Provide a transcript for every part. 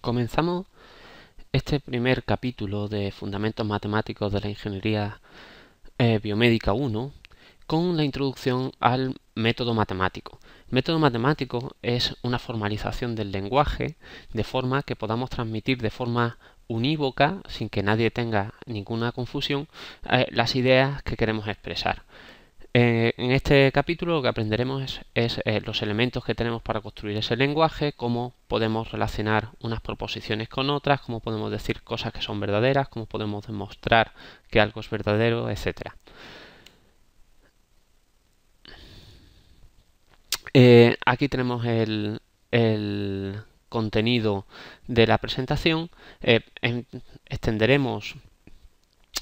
Comenzamos este primer capítulo de Fundamentos Matemáticos de la Ingeniería Biomédica 1 con la introducción al método matemático. El método matemático es una formalización del lenguaje de forma que podamos transmitir de forma unívoca, sin que nadie tenga ninguna confusión, las ideas que queremos expresar. En este capítulo lo que aprenderemos es los elementos que tenemos para construir ese lenguaje, cómo podemos relacionar unas proposiciones con otras, cómo podemos decir cosas que son verdaderas, cómo podemos demostrar que algo es verdadero, etc. Aquí tenemos el contenido de la presentación. Extenderemos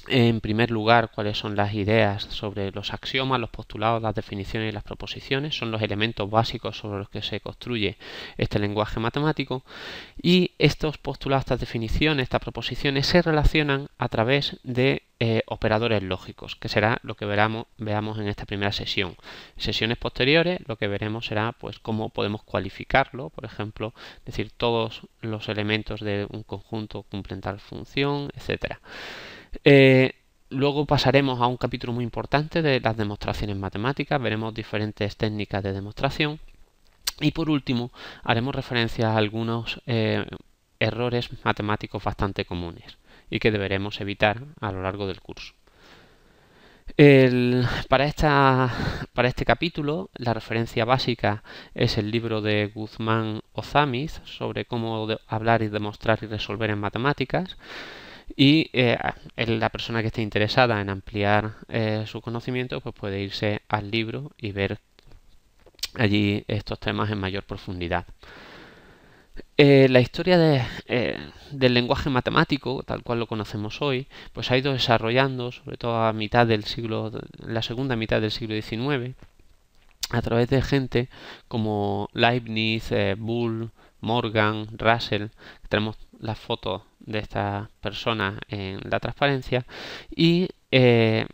en primer lugar cuáles son las ideas sobre los axiomas, los postulados, las definiciones y las proposiciones. Son los elementos básicos sobre los que se construye este lenguaje matemático. Y estos postulados, estas definiciones, estas proposiciones se relacionan a través de operadores lógicos, que será lo que veamos en esta primera sesión. En sesiones posteriores lo que veremos será pues cómo podemos cualificarlo, por ejemplo, decir todos los elementos de un conjunto cumplen tal función, etcétera. Luego pasaremos a un capítulo muy importante de las demostraciones matemáticas, veremos diferentes técnicas de demostración y por último haremos referencia a algunos errores matemáticos bastante comunes y que deberemos evitar a lo largo del curso. Para este capítulo la referencia básica es el libro de Guzmán Ozamiz sobre cómo hablar y demostrar y resolver en matemáticas. Y la persona que esté interesada en ampliar su conocimiento pues puede irse al libro y ver allí estos temas en mayor profundidad. La historia del lenguaje matemático, tal cual lo conocemos hoy, pues ha ido desarrollando, sobre todo a la segunda mitad del siglo XIX, a través de gente como Leibniz, Boole, Morgan, Russell. Tenemos las fotos de estas personas en la transparencia y se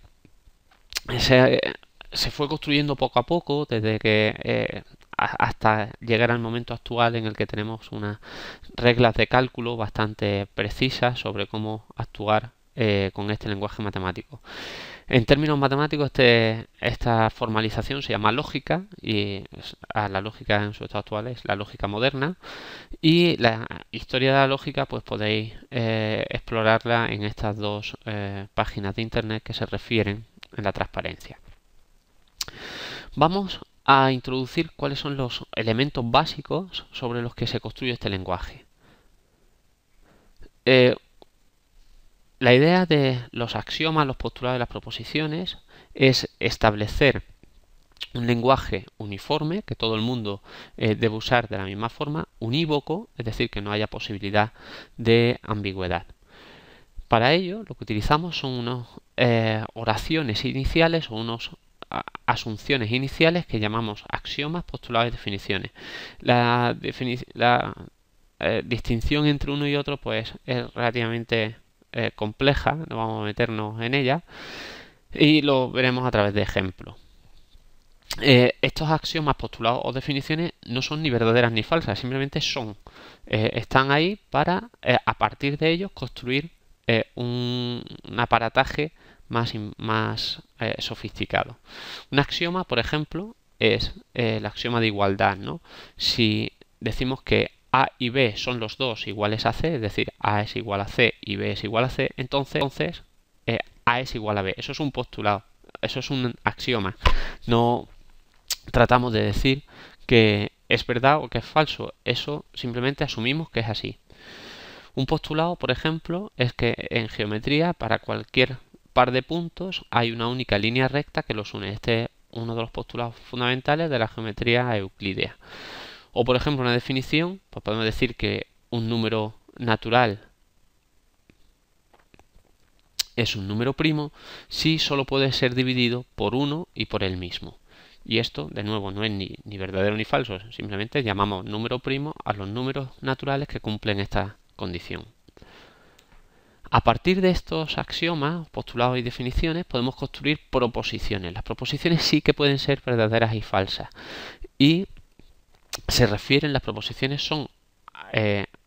fue construyendo poco a poco desde que hasta llegar al momento actual en el que tenemos unas reglas de cálculo bastante precisas sobre cómo actuar con este lenguaje matemático. En términos matemáticos, esta formalización se llama lógica y la lógica en su estado actual es la lógica moderna. Y la historia de la lógica pues podéis explorarla en estas dos páginas de internet que se refieren en la transparencia. Vamos a introducir cuáles son los elementos básicos sobre los que se construye este lenguaje. La idea de los axiomas, los postulados y las proposiciones es establecer un lenguaje uniforme que todo el mundo debe usar de la misma forma, unívoco, es decir, que no haya posibilidad de ambigüedad. Para ello, lo que utilizamos son unas oraciones iniciales o unas asunciones iniciales que llamamos axiomas, postulados y definiciones. La distinción entre uno y otro pues es relativamente compleja, no vamos a meternos en ella y lo veremos a través de ejemplos. Estos axiomas, postulados o definiciones no son ni verdaderas ni falsas, simplemente están ahí para a partir de ellos construir un aparataje más sofisticado. Un axioma, por ejemplo, es el axioma de igualdad, ¿no? Si decimos que A y B son los dos iguales a C, es decir, A es igual a C y B es igual a C, entonces A es igual a B. Eso es un postulado, eso es un axioma. No tratamos de decir que es verdad o que es falso, eso simplemente asumimos que es así. Un postulado, por ejemplo, es que en geometría para cualquier par de puntos hay una única línea recta que los une. Este es uno de los postulados fundamentales de la geometría euclídea. O por ejemplo, una definición, pues podemos decir que un número natural es un número primo si solo puede ser dividido por uno y por él mismo. Y esto, de nuevo, no es ni verdadero ni falso, simplemente llamamos número primo a los números naturales que cumplen esta condición. A partir de estos axiomas, postulados y definiciones, podemos construir proposiciones. Las proposiciones sí que pueden ser verdaderas y falsas. Y las proposiciones son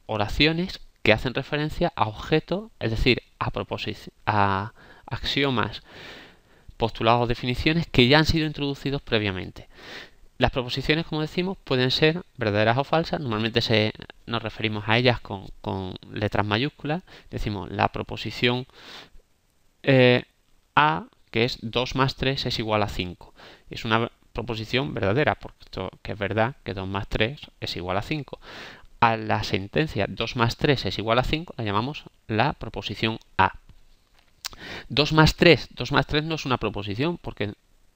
oraciones que hacen referencia a objetos, es decir, a axiomas, postulados o definiciones que ya han sido introducidos previamente. Las proposiciones, como decimos, pueden ser verdaderas o falsas. Normalmente nos referimos a ellas con letras mayúsculas. Decimos la proposición A, que es 2 más 3 es igual a 5. Es una proposición verdadera, porque esto que es verdad que 2 más 3 es igual a 5. A la sentencia 2 más 3 es igual a 5 la llamamos la proposición A. 2 más 3 no es una proposición porque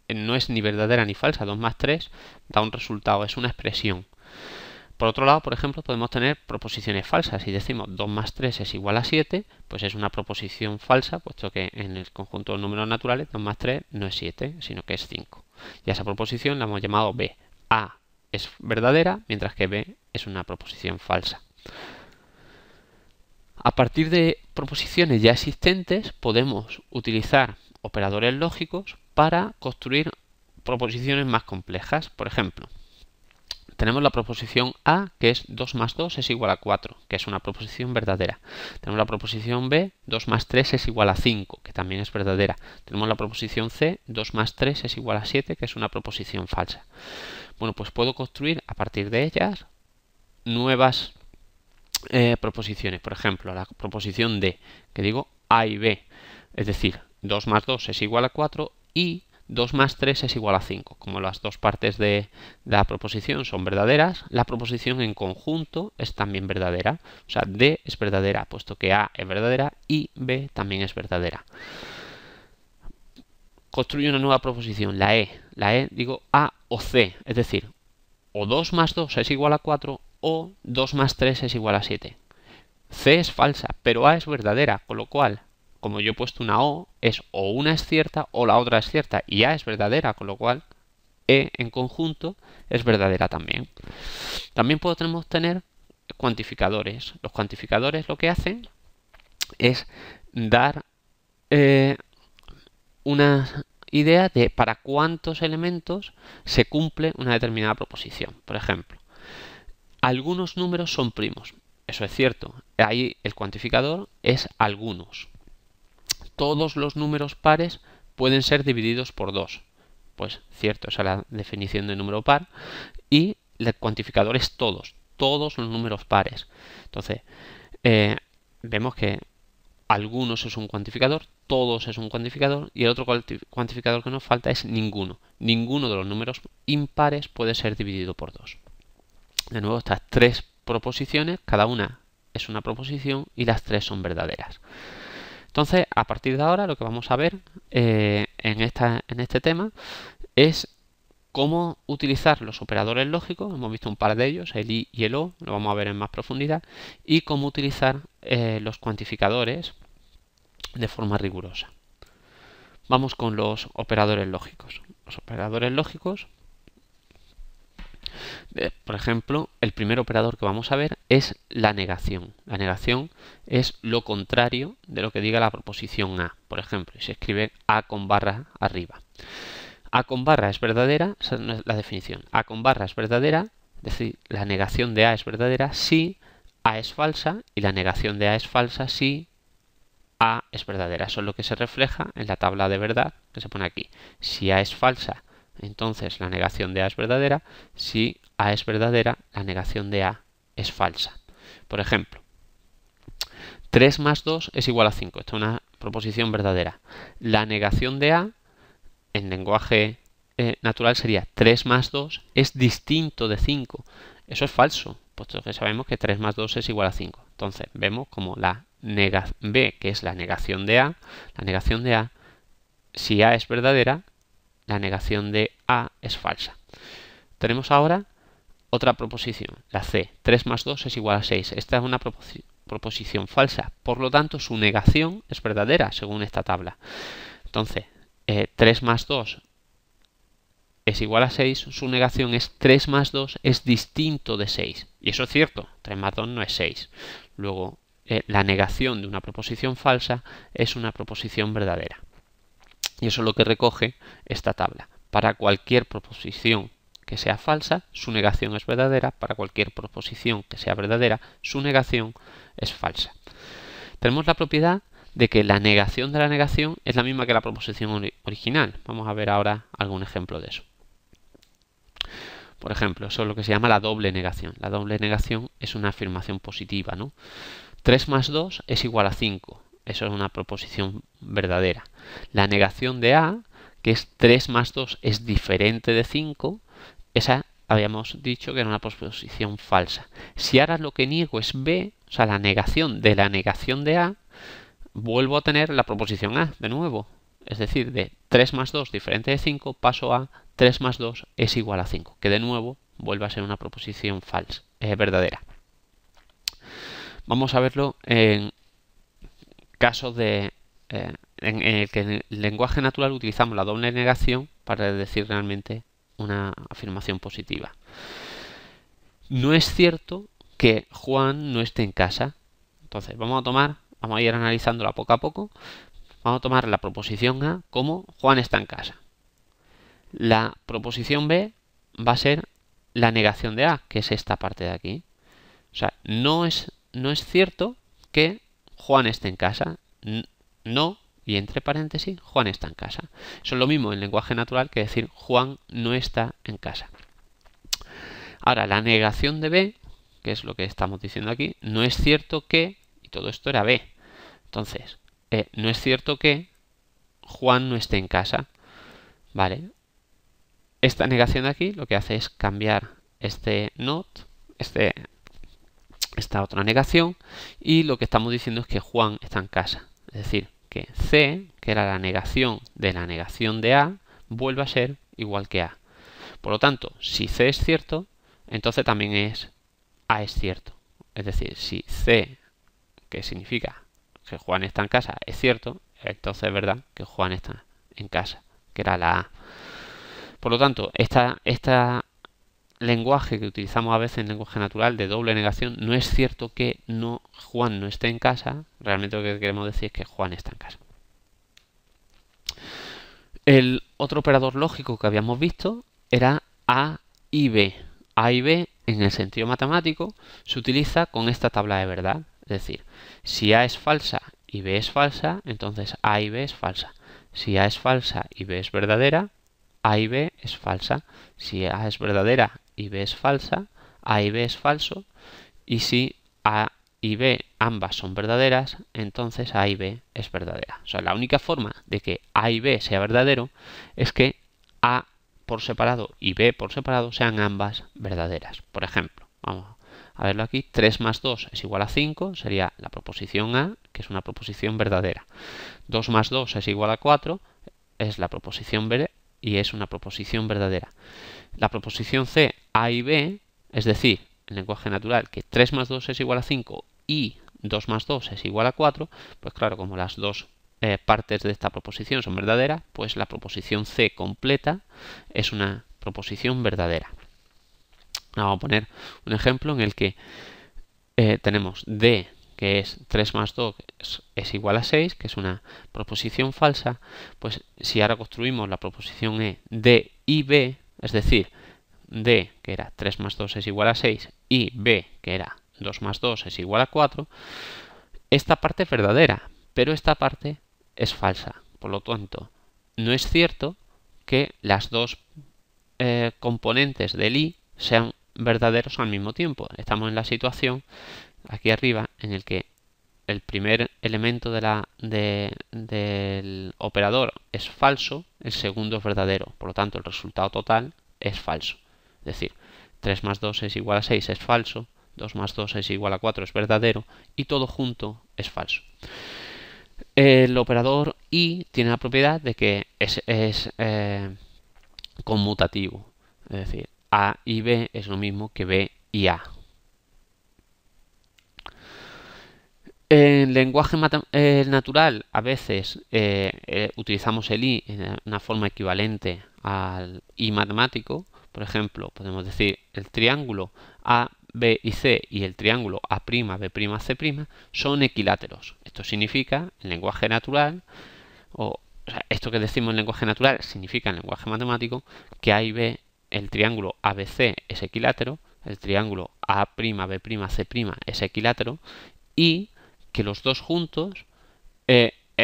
no es ni verdadera ni falsa. 2 más 3 da un resultado, es una expresión. Por otro lado, por ejemplo, podemos tener proposiciones falsas. Si decimos 2 más 3 es igual a 7, pues es una proposición falsa, puesto que en el conjunto de números naturales 2 más 3 no es 7, sino que es 5. Y a esa proposición la hemos llamado B. A es verdadera, mientras que B es una proposición falsa. A partir de proposiciones ya existentes, podemos utilizar operadores lógicos para construir proposiciones más complejas. Por ejemplo, tenemos la proposición A, que es 2 más 2 es igual a 4, que es una proposición verdadera. Tenemos la proposición B, 2 más 3 es igual a 5, que también es verdadera. Tenemos la proposición C, 2 más 3 es igual a 7, que es una proposición falsa. Bueno, pues puedo construir a partir de ellas nuevas proposiciones. Por ejemplo, la proposición D, que digo A y B, es decir, 2 más 2 es igual a 4 y 2 más 3 es igual a 5. Como las dos partes de la proposición son verdaderas, la proposición en conjunto es también verdadera. O sea, D es verdadera, puesto que A es verdadera y B también es verdadera. Construyo una nueva proposición, la E. La E digo A o C, es decir, o 2 más 2 es igual a 4 o 2 más 3 es igual a 7. C es falsa, pero A es verdadera, con lo cual, como yo he puesto una O, es o una es cierta o la otra es cierta, y A es verdadera, con lo cual E en conjunto es verdadera también. También podemos tener cuantificadores. Los cuantificadores lo que hacen es dar una idea de para cuántos elementos se cumple una determinada proposición. Por ejemplo, algunos números son primos. Eso es cierto. Ahí el cuantificador es algunos. Todos los números pares pueden ser divididos por 2. Pues cierto, esa es la definición de número par. Y el cuantificador es todos. Todos los números pares. Entonces, vemos que algunos es un cuantificador, todos es un cuantificador y el otro cuantificador que nos falta es ninguno. Ninguno de los números impares puede ser dividido por 2. De nuevo, estas tres proposiciones, cada una es una proposición y las tres son verdaderas. Entonces, a partir de ahora, lo que vamos a ver en este tema es cómo utilizar los operadores lógicos. Hemos visto un par de ellos, el I y el O, lo vamos a ver en más profundidad, y cómo utilizar los cuantificadores de forma rigurosa. Vamos con los operadores lógicos. Los operadores lógicos, por ejemplo, el primer operador que vamos a ver es la negación. La negación es lo contrario de lo que diga la proposición A. Por ejemplo, se escribe A con barra arriba. A con barra es verdadera, esa es la definición. A con barra es verdadera, es decir, la negación de A es verdadera si A es falsa y la negación de A es falsa si A es verdadera. Eso es lo que se refleja en la tabla de verdad que se pone aquí. Si A es falsa, entonces la negación de A es verdadera. Si A es verdadera, la negación de A es falsa. Por ejemplo, 3 más 2 es igual a 5. Esta es una proposición verdadera. La negación de A en lenguaje natural sería 3 más 2 es distinto de 5. Eso es falso, puesto que sabemos que 3 más 2 es igual a 5. Entonces vemos como la B, que es la negación de A, si A es verdadera, la negación de A es falsa. Tenemos ahora otra proposición, la C. 3 más 2 es igual a 6. Esta es una proposición falsa. Por lo tanto, su negación es verdadera, según esta tabla. Entonces, 3 más 2 es igual a 6, su negación es 3 más 2 es distinto de 6. Y eso es cierto, 3 más 2 no es 6. Luego, la negación de una proposición falsa es una proposición verdadera. Y eso es lo que recoge esta tabla. Para cualquier proposición que sea falsa, su negación es verdadera. Para cualquier proposición que sea verdadera, su negación es falsa. Tenemos la propiedad de que la negación de la negación es la misma que la proposición original. Vamos a ver ahora algún ejemplo de eso. Por ejemplo, eso es lo que se llama la doble negación. La doble negación es una afirmación positiva, ¿no? 3 más 2 es igual a 5. Eso es una proposición verdadera. La negación de A, que es 3 más 2 es diferente de 5, esa habíamos dicho que era una proposición falsa. Si ahora lo que niego es B, o sea, la negación de A, vuelvo a tener la proposición A de nuevo. Es decir, de 3 más 2 diferente de 5 paso a 3 más 2 es igual a 5, que de nuevo vuelve a ser una proposición falsa, verdadera. Vamos a verlo en casos en el que en el lenguaje natural utilizamos la doble negación para decir realmente una afirmación positiva. No es cierto que Juan no esté en casa. Entonces vamos a ir analizándola poco a poco. Vamos a tomar la proposición A como Juan está en casa. La proposición B va a ser la negación de A, que es esta parte de aquí. O sea, no es cierto que Juan esté en casa. No, y entre paréntesis, Juan está en casa. Eso es lo mismo en lenguaje natural que decir Juan no está en casa. Ahora, la negación de B, que es lo que estamos diciendo aquí, no es cierto que, y todo esto era B. Entonces, no es cierto que Juan no esté en casa. Vale. Esta negación de aquí lo que hace es cambiar este not, esta otra negación, y lo que estamos diciendo es que Juan está en casa. Es decir, que C, que era la negación de A, vuelve a ser igual que A. Por lo tanto, si C es cierto, entonces también A es cierto. Es decir, si C, que significa que Juan está en casa, es cierto, entonces es verdad que Juan está en casa, que era la A. Por lo tanto, esta lenguaje que utilizamos a veces en lenguaje natural de doble negación, no es cierto que Juan no esté en casa, realmente lo que queremos decir es que Juan está en casa. El otro operador lógico que habíamos visto era A y B. A y B, en el sentido matemático, se utiliza con esta tabla de verdad. Es decir, si A es falsa y B es falsa, entonces A y B es falsa. Si A es falsa y B es verdadera, A y B es falsa. Si A es verdadera y B es falsa, A y B es falso. Y si A y B ambas son verdaderas, entonces A y B es verdadera. O sea, la única forma de que A y B sea verdadero es que A por separado y B por separado sean ambas verdaderas. Por ejemplo, vamos a verlo aquí, 3 más 2 es igual a 5, sería la proposición A, que es una proposición verdadera. 2 más 2 es igual a 4, es la proposición B y es una proposición verdadera. La proposición C, A y B, es decir, en lenguaje natural, que 3 más 2 es igual a 5 y 2 más 2 es igual a 4, pues claro, como las dos partes de esta proposición son verdaderas, pues la proposición C completa es una proposición verdadera. Vamos a poner un ejemplo en el que tenemos D, que es 3 más 2 es igual a 6, que es una proposición falsa. Pues si ahora construimos la proposición E, D y B, es decir, D, que era 3 más 2 es igual a 6, y B, que era 2 más 2 es igual a 4, esta parte es verdadera, pero esta parte es falsa. Por lo tanto, no es cierto que las dos componentes del I sean verdaderos al mismo tiempo. Estamos en la situación aquí arriba en el que el primer elemento del operador es falso, el segundo es verdadero. Por lo tanto, el resultado total es falso. Es decir, 3 más 2 es igual a 6 es falso, 2 más 2 es igual a 4 es verdadero y todo junto es falso. El operador I tiene la propiedad de que es conmutativo. Es decir, A y B es lo mismo que B y A. En lenguaje natural a veces utilizamos el I en una forma equivalente al I matemático. Por ejemplo, podemos decir el triángulo A, B y C y el triángulo A', B', C' son equiláteros. Esto significa en lenguaje natural, o sea, esto que decimos en lenguaje natural significa en lenguaje matemático que A y B el triángulo ABC es equilátero, el triángulo A'B'C' es equilátero y que los dos juntos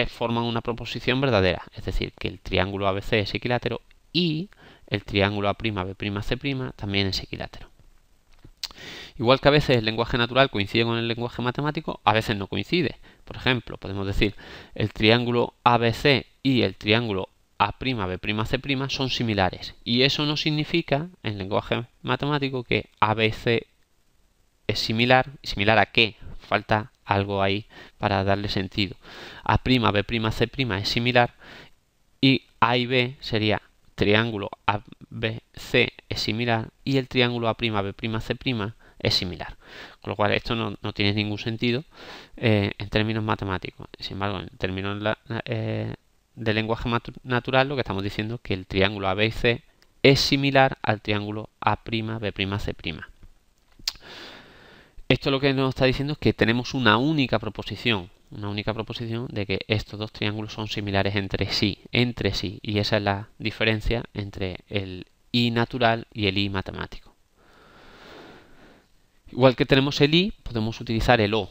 forman una proposición verdadera, es decir, que el triángulo ABC es equilátero y el triángulo A'B'C' también es equilátero. Igual que a veces el lenguaje natural coincide con el lenguaje matemático, a veces no coincide. Por ejemplo, podemos decir el triángulo ABC y el triángulo A'B'C' son similares. Y eso no significa, en lenguaje matemático, que ABC es similar. ¿Similar a qué? Falta algo ahí para darle sentido. A'B'C' es similar y A y B sería triángulo ABC es similar y el triángulo A'B'C' es similar. Con lo cual esto no tiene ningún sentido en términos matemáticos. Sin embargo, en términos de lenguaje natural, lo que estamos diciendo es que el triángulo ABC es similar al triángulo A'B'C'. Esto lo que nos está diciendo es que tenemos una única proposición de que estos dos triángulos son similares entre sí, y esa es la diferencia entre el I natural y el I matemático. Igual que tenemos el I, podemos utilizar el O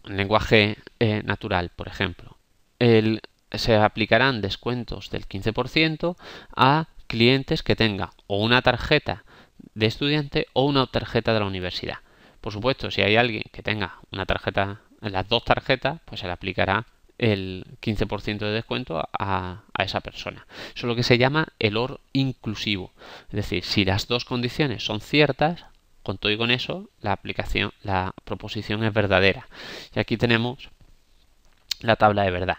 en lenguaje natural, por ejemplo. Se aplicarán descuentos del 15% a clientes que tengan o una tarjeta de estudiante o una tarjeta de la universidad. Por supuesto, si hay alguien que tenga una tarjeta, las dos tarjetas, pues se le aplicará el 15% de descuento a esa persona. Eso es lo que se llama el OR inclusivo. Es decir, si las dos condiciones son ciertas, con todo y con eso, la proposición es verdadera. Y aquí tenemos la tabla de verdad.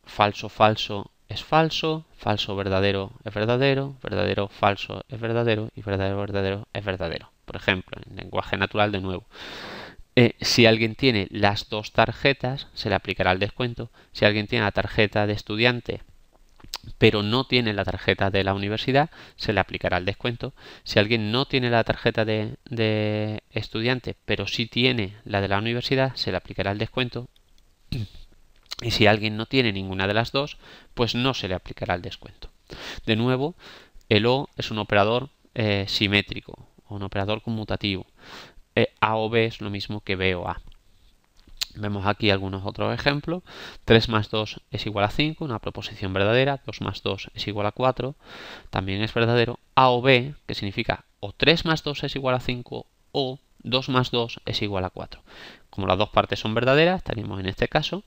Falso, falso es falso, falso, verdadero es verdadero, verdadero, falso es verdadero y verdadero, verdadero es verdadero. Por ejemplo, en lenguaje natural de nuevo. Si alguien tiene las dos tarjetas, se le aplicará el descuento. Si alguien tiene la tarjeta de estudiante, pero no tiene la tarjeta de la universidad, se le aplicará el descuento. Si alguien no tiene la tarjeta de estudiante, pero sí tiene la de la universidad, se le aplicará el descuento. Y si alguien no tiene ninguna de las dos, pues no se le aplicará el descuento. De nuevo, el O es un operador simétrico, o un operador conmutativo. A o B es lo mismo que B o A. Vemos aquí algunos otros ejemplos. 3 más 2 es igual a 5, una proposición verdadera. 2 más 2 es igual a 4, también es verdadero. A o B, que significa o 3 más 2 es igual a 5 o 2 más 2 es igual a 4. Como las dos partes son verdaderas, estaríamos en este caso,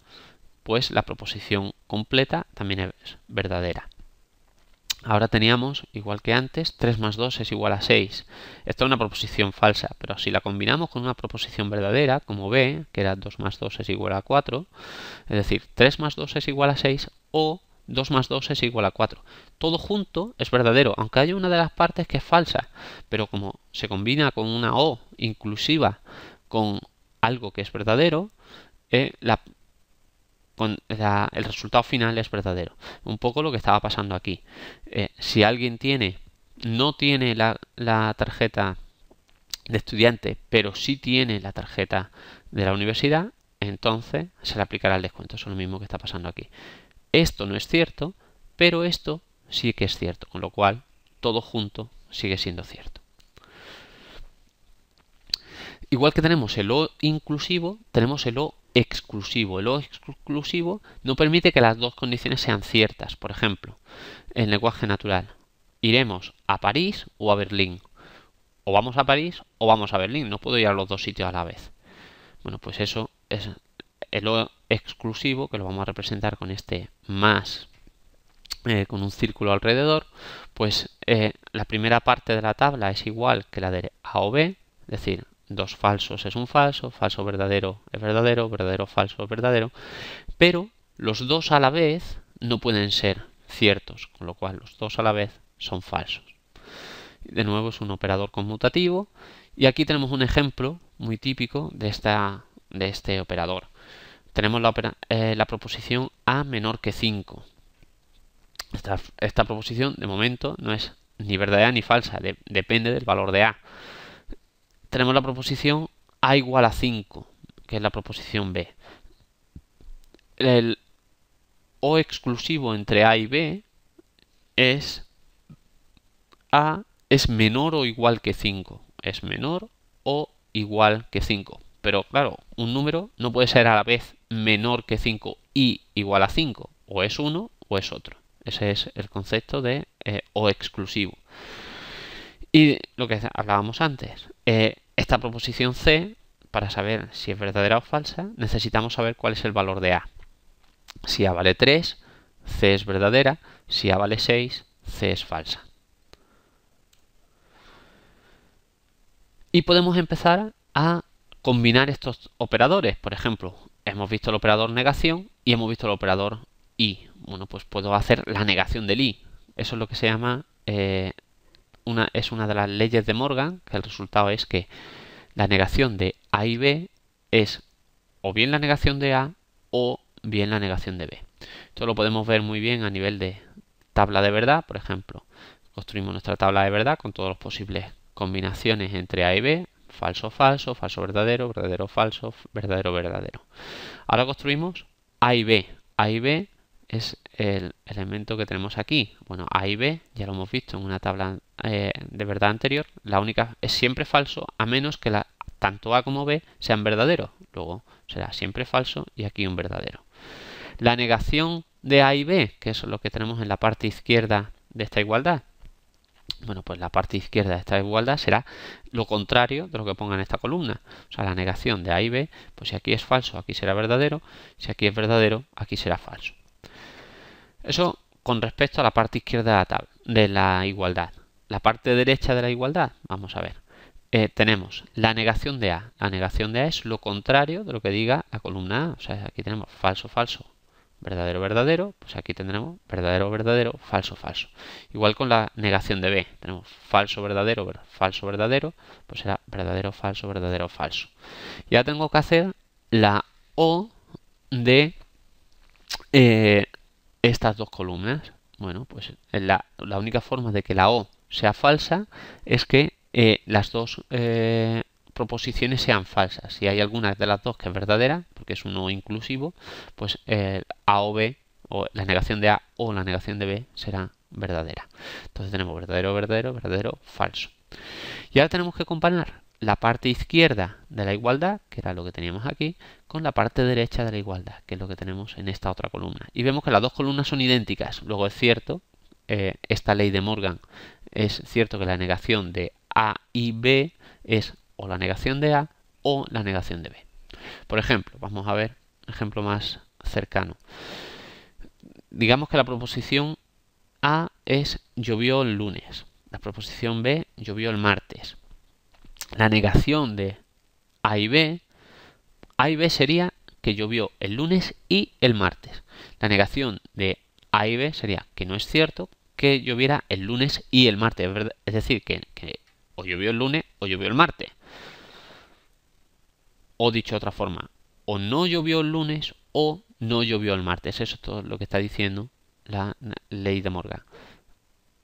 pues la proposición completa también es verdadera. Ahora teníamos, igual que antes, 3 más 2 es igual a 6. Esta es una proposición falsa, pero si la combinamos con una proposición verdadera, como B, que era 2 más 2 es igual a 4, es decir, 3 más 2 es igual a 6 o 2 más 2 es igual a 4. Todo junto es verdadero, aunque haya una de las partes que es falsa, pero como se combina con una O inclusiva con algo que es verdadero, el resultado final es verdadero. Un poco lo que estaba pasando aquí. Si alguien no tiene la tarjeta de estudiante, pero sí tiene la tarjeta de la universidad, entonces se le aplicará el descuento. Eso es lo mismo que está pasando aquí. Esto no es cierto, pero esto sí que es cierto, con lo cual todo junto sigue siendo cierto. Igual que tenemos el O inclusivo, tenemos el O exclusivo. El O exclusivo no permite que las dos condiciones sean ciertas. Por ejemplo, en lenguaje natural, iremos a París o a Berlín. O vamos a París o vamos a Berlín. No puedo ir a los dos sitios a la vez. Bueno, pues eso es el O exclusivo, que lo vamos a representar con este más, con un círculo alrededor. Pues la primera parte de la tabla es igual que la de A o B, es decir, 2 falsos es un falso, falso verdadero es verdadero, verdadero falso es verdadero, pero los dos a la vez no pueden ser ciertos, con lo cual los dos a la vez son falsos. De nuevo es un operador conmutativo y aquí tenemos un ejemplo muy típico de este operador. Tenemos la proposición A menor que 5. Esta proposición de momento no es ni verdadera ni falsa, depende del valor de A. Tenemos la proposición A igual a 5, que es la proposición B. El O exclusivo entre A y B es A es menor o igual que 5. Es menor o igual que 5. Pero claro, un número no puede ser a la vez menor que 5 y igual a 5. O es uno o es otro. Ese es el concepto de o exclusivo. Y lo que hablábamos antes, esta proposición C, para saber si es verdadera o falsa, necesitamos saber cuál es el valor de A. Si A vale 3, C es verdadera. Si A vale 6, C es falsa. Y podemos empezar a combinar estos operadores. Por ejemplo, hemos visto el operador negación y hemos visto el operador y. Bueno, pues puedo hacer la negación del y. Eso es lo que se llama, es una de las leyes de Morgan, que el resultado es que la negación de A y B es o bien la negación de A o bien la negación de B. Esto lo podemos ver muy bien a nivel de tabla de verdad. Por ejemplo, construimos nuestra tabla de verdad con todas las posibles combinaciones entre A y B, falso, falso, falso, verdadero, verdadero, falso, verdadero, verdadero. Ahora construimos A y B. A y B es el elemento que tenemos aquí. Bueno, A y B ya lo hemos visto en una tabla de verdad anterior. La única es siempre falso, a menos que tanto A como B sean verdaderos. Luego será siempre falso y aquí un verdadero. La negación de A y B, que es lo que tenemos en la parte izquierda de esta igualdad. Bueno, pues la parte izquierda de esta igualdad será lo contrario de lo que ponga en esta columna. O sea, la negación de A y B, pues si aquí es falso, aquí será verdadero. Si aquí es verdadero, aquí será falso. Eso con respecto a la parte izquierda de la igualdad. La parte derecha de la igualdad, vamos a ver. Tenemos la negación de A. La negación de A es lo contrario de lo que diga la columna A. O sea, aquí tenemos falso, falso, verdadero, verdadero. Pues aquí tendremos verdadero, verdadero, falso, falso. Igual con la negación de B. Tenemos falso, verdadero, falso, verdadero. Pues será verdadero, falso, verdadero, falso. Ya tengo que hacer la O de estas dos columnas. Bueno, pues la única forma de que la O sea falsa es que las dos proposiciones sean falsas. Si hay alguna de las dos que es verdadera, porque es un no inclusivo, pues A o B, o la negación de A o la negación de B será verdadera. Entonces tenemos verdadero, verdadero, verdadero, falso. Y ahora tenemos que comparar la parte izquierda de la igualdad, que era lo que teníamos aquí, con la parte derecha de la igualdad, que es lo que tenemos en esta otra columna. Y vemos que las dos columnas son idénticas. Luego es cierto, esta ley de Morgan, es cierto que la negación de A y B es o la negación de A o la negación de B. Por ejemplo, vamos a ver un ejemplo más cercano. Digamos que la proposición A es llovió el lunes. La proposición B llovió el martes. La negación de A y B sería que llovió el lunes y el martes. La negación de A y B sería que no es cierto que lloviera el lunes y el martes. Es decir, que o llovió el lunes o llovió el martes. O dicho de otra forma, o no llovió el lunes o no llovió el martes. Eso es todo lo que está diciendo la ley de Morgan.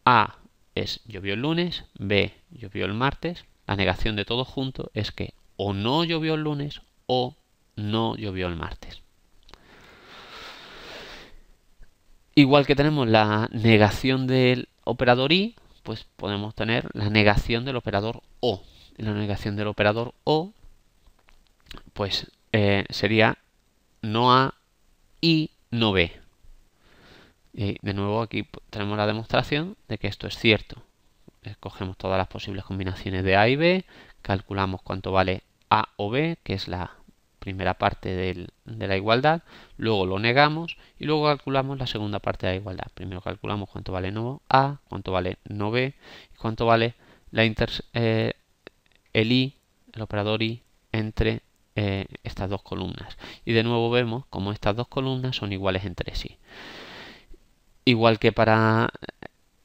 A es llovió el lunes, B llovió el martes. La negación de todo junto es que o no llovió el lunes o no llovió el martes. Igual que tenemos la negación del operador y, pues podemos tener la negación del operador o. Y la negación del operador o, pues sería no A y no B. Y de nuevo aquí tenemos la demostración de que esto es cierto. Escogemos todas las posibles combinaciones de A y B, calculamos cuánto vale A o B, que es la primera parte de la igualdad, luego lo negamos y luego calculamos la segunda parte de la igualdad. Primero calculamos cuánto vale no A, cuánto vale no B y cuánto vale el i, el operador i, entre estas dos columnas. Y de nuevo vemos como estas dos columnas son iguales entre sí. Igual que para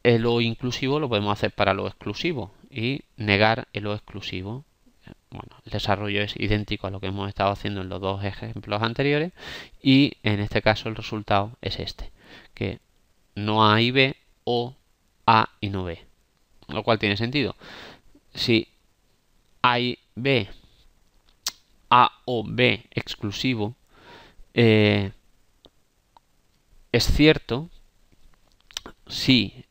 el o inclusivo, lo podemos hacer para lo exclusivo y negar el o exclusivo. Bueno, el desarrollo es idéntico a lo que hemos estado haciendo en los dos ejemplos anteriores y en este caso el resultado es este, que no A y B o A y no B, lo cual tiene sentido. Si A y B, A o B exclusivo es cierto si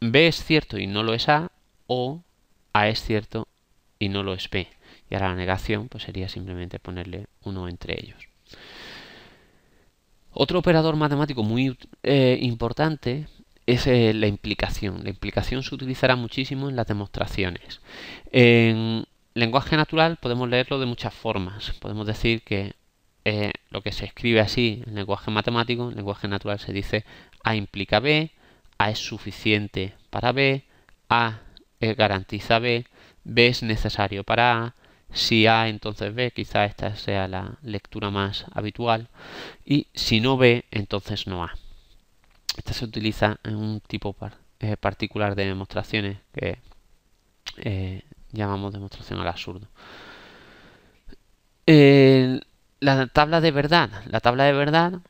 B es cierto y no lo es A, o A es cierto y no lo es B. Y ahora la negación pues sería simplemente ponerle 1 entre ellos. Otro operador matemático muy importante es la implicación. La implicación se utilizará muchísimo en las demostraciones. En lenguaje natural podemos leerlo de muchas formas. Podemos decir que lo que se escribe así en lenguaje matemático, en lenguaje natural se dice A implica B, A es suficiente para B, A garantiza B, B es necesario para A, si A entonces B, quizá esta sea la lectura más habitual, y si no B, entonces no A. Esta se utiliza en un tipo particular de demostraciones que llamamos demostración al absurdo. La tabla de verdad. La tabla de verdad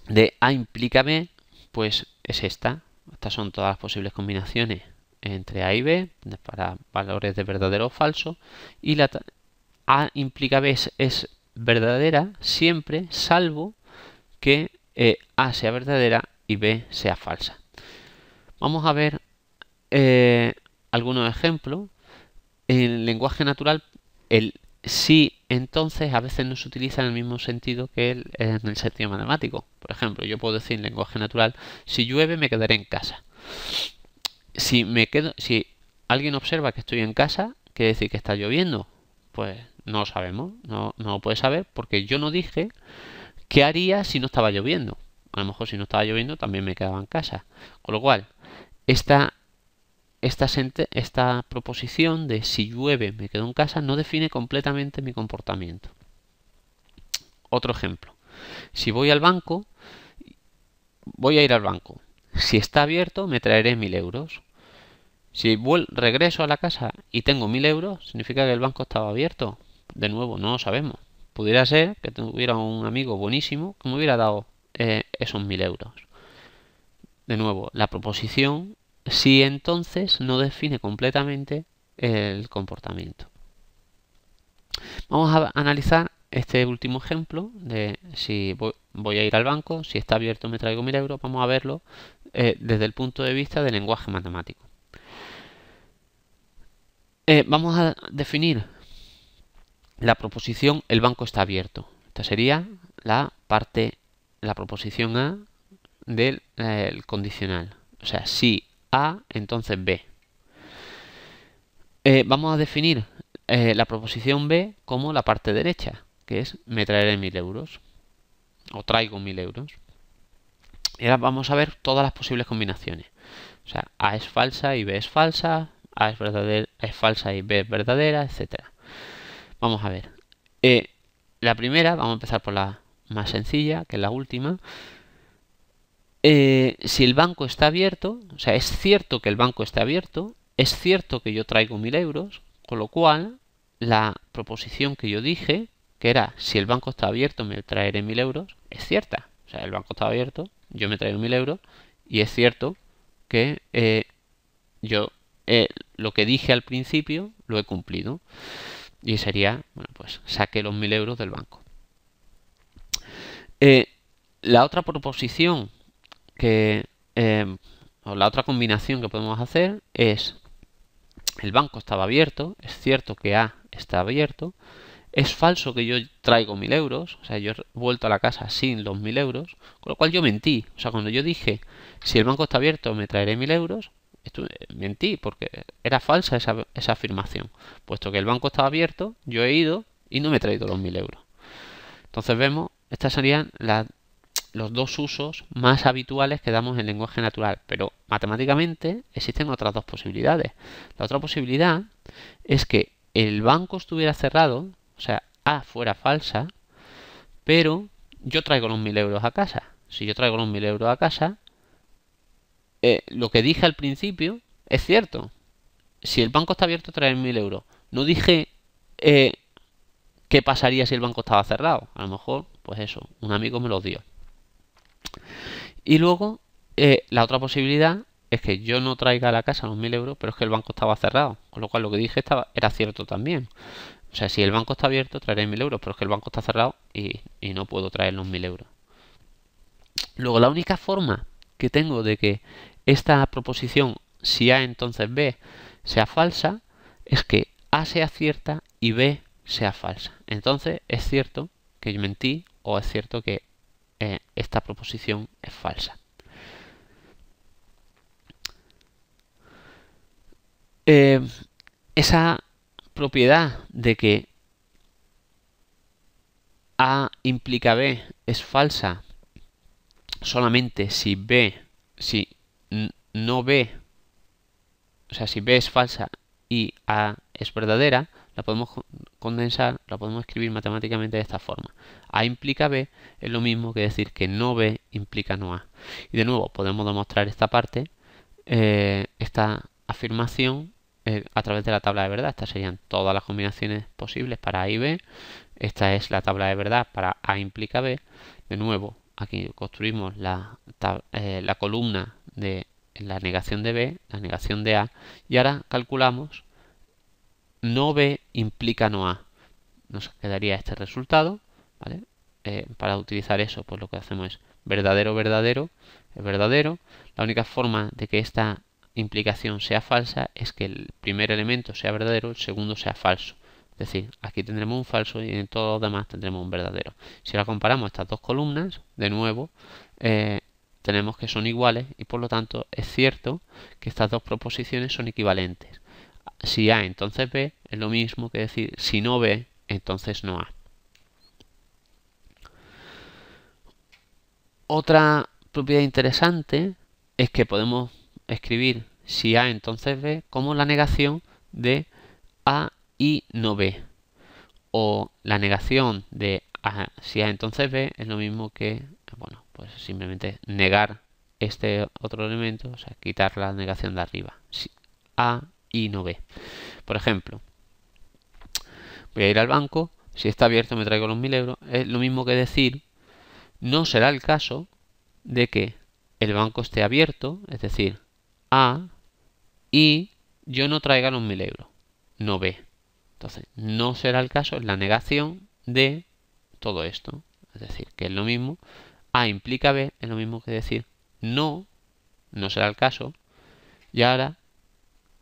de A implica B, pues es esta. Estas son todas las posibles combinaciones entre A y B para valores de verdadero o falso. Y la A implica B es verdadera siempre, salvo que A sea verdadera y B sea falsa. Vamos a ver algunos ejemplos. En lenguaje natural, el sí entonces a veces no se utiliza en el mismo sentido que en el sentido matemático. Por ejemplo, yo puedo decir en lenguaje natural, si llueve me quedaré en casa. Si alguien observa que estoy en casa, quiere decir que está lloviendo. Pues no lo sabemos, no lo puede saber porque yo no dije qué haría si no estaba lloviendo. A lo mejor si no estaba lloviendo también me quedaba en casa. Con lo cual, esta proposición de si llueve me quedo en casa no define completamente mi comportamiento. Otro ejemplo. Si voy al banco, voy a ir al banco. Si está abierto, me traeré 1000 euros. Si regreso a la casa y tengo 1000 euros, ¿significa que el banco estaba abierto? De nuevo, no lo sabemos. Pudiera ser que tuviera un amigo buenísimo que me hubiera dado esos 1000 euros. De nuevo, la proposición sí entonces no define completamente el comportamiento. Vamos a analizar este último ejemplo de si voy a ir al banco, si está abierto me traigo 1000 euros. Vamos a verlo desde el punto de vista del lenguaje matemático. Vamos a definir la proposición el banco está abierto. Esta sería la proposición A del condicional. O sea, si A, entonces B. Vamos a definir la proposición B como la parte derecha, que es me traeré 1000 euros. O traigo 1000 euros. Y ahora vamos a ver todas las posibles combinaciones. O sea, A es falsa y B es falsa. A es verdadera, es falsa y B es verdadera, etc. Vamos a ver. La primera, vamos a empezar por la más sencilla, que es la última. Si el banco está abierto, o sea, es cierto que el banco está abierto, es cierto que yo traigo 1000 euros, con lo cual la proposición que yo dije, que era si el banco está abierto me traeré 1000 euros, es cierta. O sea, el banco está abierto, yo me traigo 1000 euros y es cierto que yo lo que dije al principio lo he cumplido. Y sería, bueno, pues saqué los 1000 euros del banco. La otra proposición o la otra combinación que podemos hacer es el banco estaba abierto, es cierto que A está abierto, es falso que yo traigo 1000 euros, o sea, yo he vuelto a la casa sin los 1000 euros, con lo cual yo mentí. O sea, cuando yo dije si el banco está abierto me traeré 1000 euros, mentí porque era falsa esa afirmación. Puesto que el banco estaba abierto, yo he ido y no me he traído los 1000 euros. Entonces vemos, estas serían los dos usos más habituales que damos en lenguaje natural. Pero matemáticamente existen otras dos posibilidades. La otra posibilidad es que el banco estuviera cerrado, o sea, A fuera falsa, pero yo traigo los 1000 euros a casa. Si yo traigo los 1000 euros a casa, lo que dije al principio es cierto. Si el banco está abierto, traer 1000 euros. No dije qué pasaría si el banco estaba cerrado. A lo mejor, pues eso, un amigo me lo dio. Y luego, la otra posibilidad es que yo no traiga a la casa los 1000 euros, pero es que el banco estaba cerrado. Con lo cual, lo que dije era cierto también. O sea, si el banco está abierto, traeré 1000 euros, pero es que el banco está cerrado y no puedo traer los 1000 euros. Luego, la única forma que tengo de que esta proposición si A entonces B sea falsa es que A sea cierta y B sea falsa. Entonces es cierto que yo mentí o es cierto que esta proposición es falsa. Esa propiedad de que A implica B es falsa solamente si no B, o sea, si B es falsa y A es verdadera, la podemos condensar, la podemos escribir matemáticamente de esta forma. A implica B es lo mismo que decir que no B implica no A. Y de nuevo, podemos demostrar esta parte, esta afirmación, a través de la tabla de verdad. Estas serían todas las combinaciones posibles para A y B. Esta es la tabla de verdad para A implica B. De nuevo, aquí construimos la columna de la negación de B, la negación de A, y ahora calculamos no B implica no A. Nos quedaría este resultado, ¿vale? Para utilizar eso, pues lo que hacemos es verdadero, verdadero, es verdadero. La única forma de que esta implicación sea falsa es que el primer elemento sea verdadero, el segundo sea falso. Es decir, aquí tendremos un falso y en todos los demás tendremos un verdadero. Si ahora comparamos estas dos columnas, de nuevo, tenemos que son iguales y por lo tanto es cierto que estas dos proposiciones son equivalentes. Si A entonces B es lo mismo que decir si no B entonces no A. Otra propiedad interesante es que podemos escribir si A entonces B como la negación de A y no B. O la negación de A, si A entonces B es lo mismo que, bueno, pues simplemente negar este otro elemento, o sea, quitar la negación de arriba. Si A y no B. Por ejemplo, voy a ir al banco, si está abierto me traigo los 1000 euros. Es lo mismo que decir, no será el caso de que el banco esté abierto, es decir, A, y yo no traiga los 1000 euros, no B. Entonces, no será el caso, es la negación de todo esto. Es decir, que es lo mismo, A implica B, es lo mismo que decir, no será el caso. Y ahora,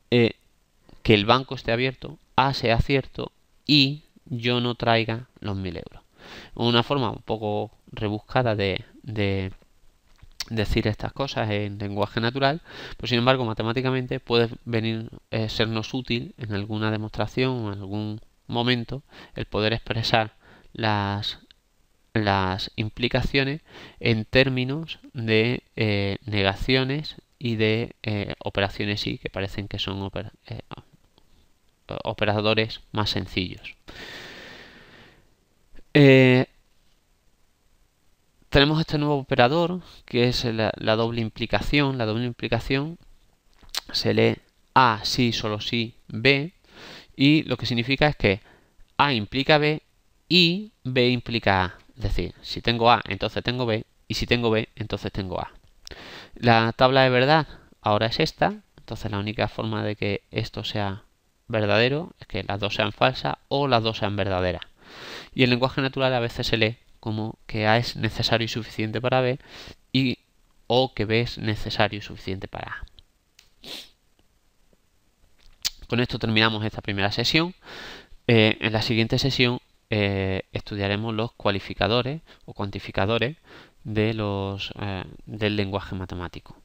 que el banco esté abierto, A sea cierto y yo no traiga los 1000 euros. Una forma un poco rebuscada de decir estas cosas en lenguaje natural, pero sin embargo matemáticamente puede venir sernos útil en alguna demostración o en algún momento el poder expresar las implicaciones en términos de negaciones y de operaciones y que parecen que son operadores más sencillos. Tenemos este nuevo operador que es la doble implicación. La doble implicación se lee A sí, solo sí, B, y lo que significa es que A implica B y B implica A. Es decir, si tengo A, entonces tengo B, y si tengo B, entonces tengo A. La tabla de verdad ahora es esta, entonces la única forma de que esto sea verdadero es que las dos sean falsas o las dos sean verdaderas. Y el lenguaje natural a veces se lee como que A es necesario y suficiente para B o que B es necesario y suficiente para A. Con esto terminamos esta primera sesión. En la siguiente sesión estudiaremos los cualificadores o cuantificadores del lenguaje matemático.